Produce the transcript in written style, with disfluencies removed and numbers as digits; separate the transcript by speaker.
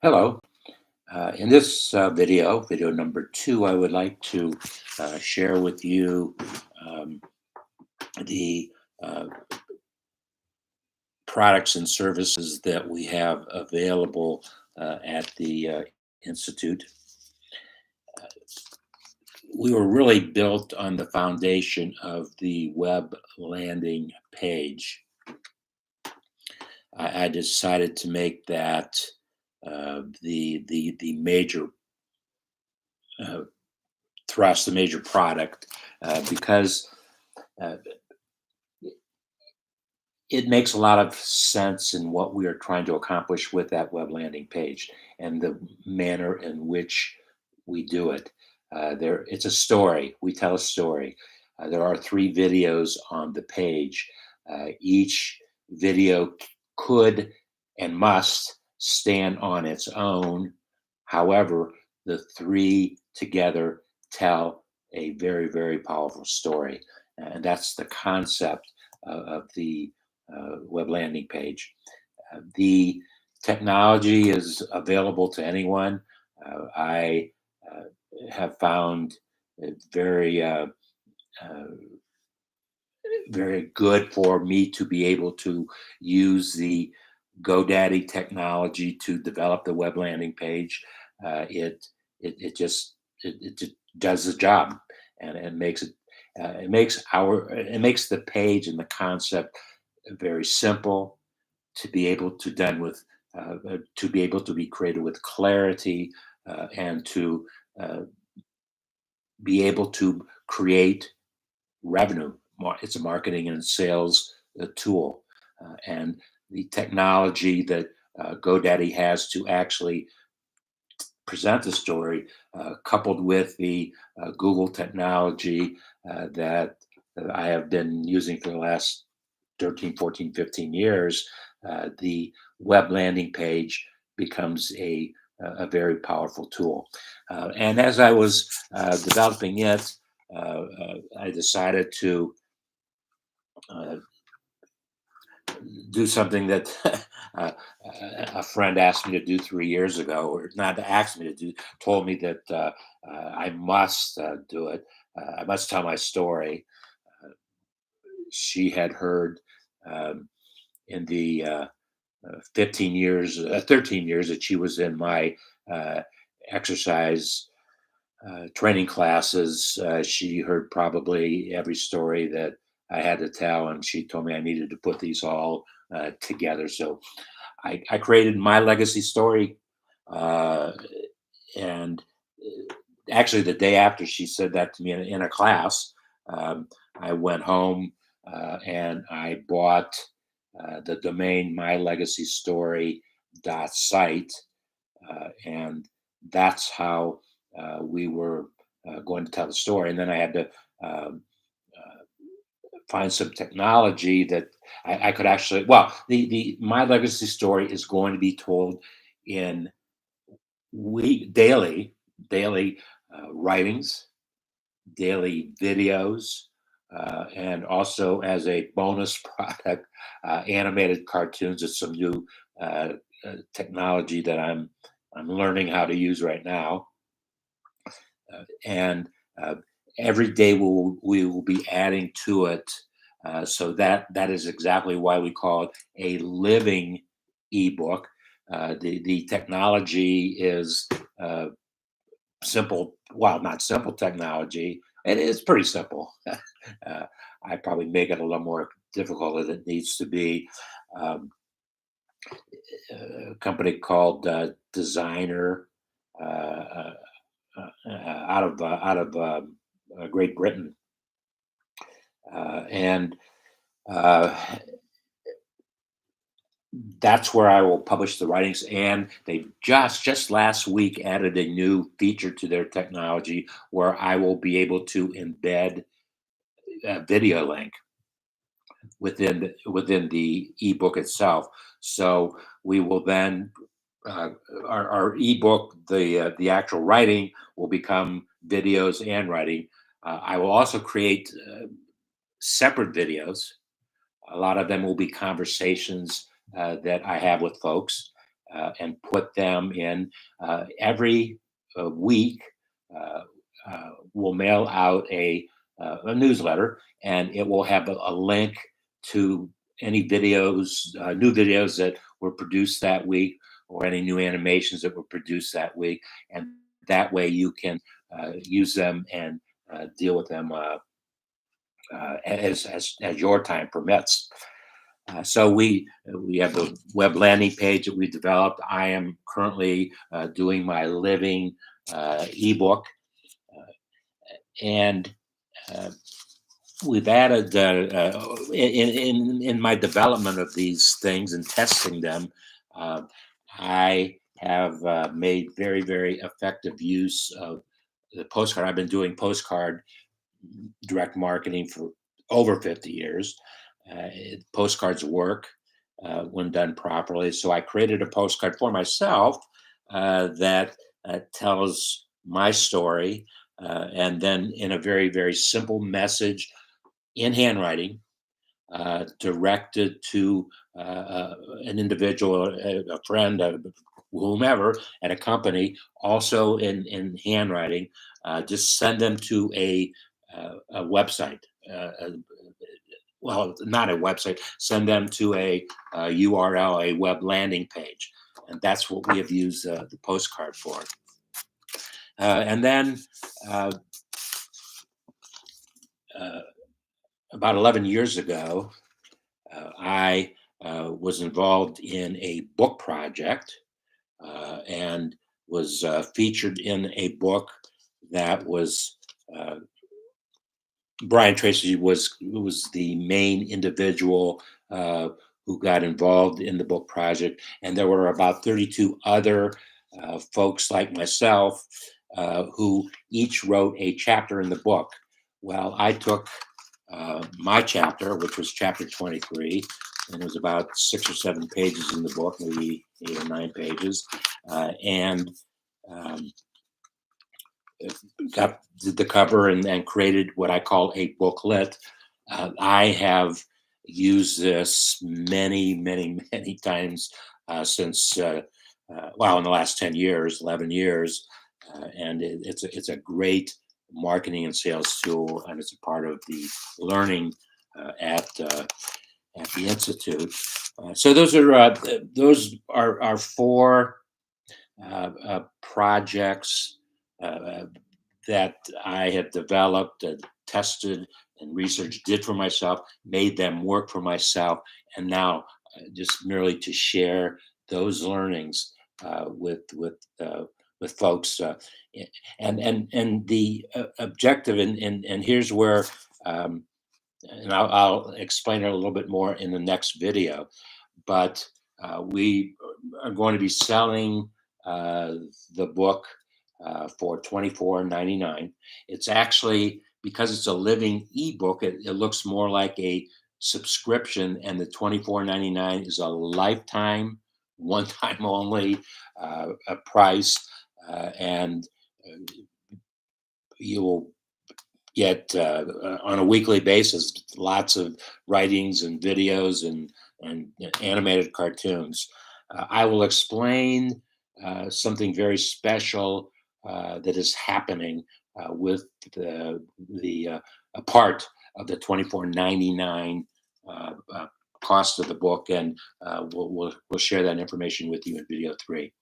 Speaker 1: Hello. In this video number two, I would like to share with you um, the uh, products and services that we have available at the Institute. We were really built on the foundation of the web landing page. I decided to make that the major uh, thrust, the major product, because uh, it makes a lot of sense in what we are trying to accomplish with that web landing page and the manner in which we do it. It's a story. We tell a story. There are three videos on the page. Each video could and must stand on its own. However, the three together tell a very, very powerful story. And that's the concept of the web landing page. The technology is available to anyone. I have found it uh, very good for me to be able to use the GoDaddy technology to develop the web landing page. Uh, it, it just it just does the job, and it makes it makes the page and the concept very simple to be able to done with to be able to be created with clarity, and to uh, be able to create revenue. It's a marketing and sales tool, and the technology that GoDaddy has to actually present the story, coupled with the Google technology that I have been using for the last 13, 14, 15 years, the web landing page becomes a very powerful tool. And as I was developing it, I decided to uh, do something that a friend asked me to do 3 years ago, or not asked me to do, told me that I must do it. I must tell my story. She had heard um, in the 15 years, 13 years that she was in my uh, exercise training classes. She heard probably every story that I had to tell, and she told me I needed to put these all together. So I created my legacy story, uh, and actually, the day after she said that to me in a class, um, I went home and I bought the domain mylegacystory.site, and that's how we were going to tell the story. And then I had to um, find some technology that I could actually. Well, the my legacy story is going to be told in daily writings, daily videos, and also as a bonus product, animated cartoons. It's some new uh, technology that I'm learning how to use right now, and every day we will be adding to it. So that is exactly why we call it a living ebook. The technology is simple. Well, not simple technology. It is pretty simple. I probably make it a little more difficult than it needs to be. Um, a company called Designer, uh, out of Great Britain, and uh, that's where I will publish the writings. And they just last week added a new feature to their technology where I will be able to embed a video link within the ebook itself. So we will then uh, our ebook, the actual writing, will become videos and writing. I will also create separate videos. A lot of them will be conversations that I have with folks. and put them in every week. Uh, we'll mail out a newsletter, and it will have a link to any videos, new videos that were produced that week, or any new animations that were produced that week. And that way you can use them and deal with them as your time permits. So we have the web landing page that we developed. I am currently doing my living ebook, and uh, we've added in my development of these things and testing them. Uh, I have made very effective use of the postcard. I've been doing postcard direct marketing for over 50 years. Postcards work when done properly. So I created a postcard for myself that tells my story, and then in a very simple message in handwriting, directed to an individual, a friend, whomever at a company, also in handwriting. Just send them to a website. Well, not a website. Send them to a URL, a web landing page, and that's what we have used the postcard for. And then uh, uh, about 11 years ago, I was involved in a book project and was featured in a book that was Brian Tracy was the main individual who got involved in the book project, and there were about 32 other folks like myself who each wrote a chapter in the book. Well, I took my chapter, which was chapter 23, and it was about 6 or 7 pages in the book, maybe 8 or 9 pages, and um, did the cover and created what I call a booklet. I have used this many times since well, in the last 10 years, 11 years, and it's a great marketing and sales tool, and it's a part of the learning at the institute. So those are four projects uh, that I have developed, tested, and researched, did for myself, made them work for myself, and now just merely to share those learnings with folks. And the objective, and here's where, and I'll explain it a little bit more in the next video, but we are going to be selling the book for $24.99. It's actually, because it's a living ebook, it looks more like a subscription, and the $24.99 is a lifetime, one time only a price, and you will get on a weekly basis lots of writings and videos and animated cartoons. I will explain something very special that is happening with a part of the $24.99 cost of the book, and we'll share that information with you in video 3.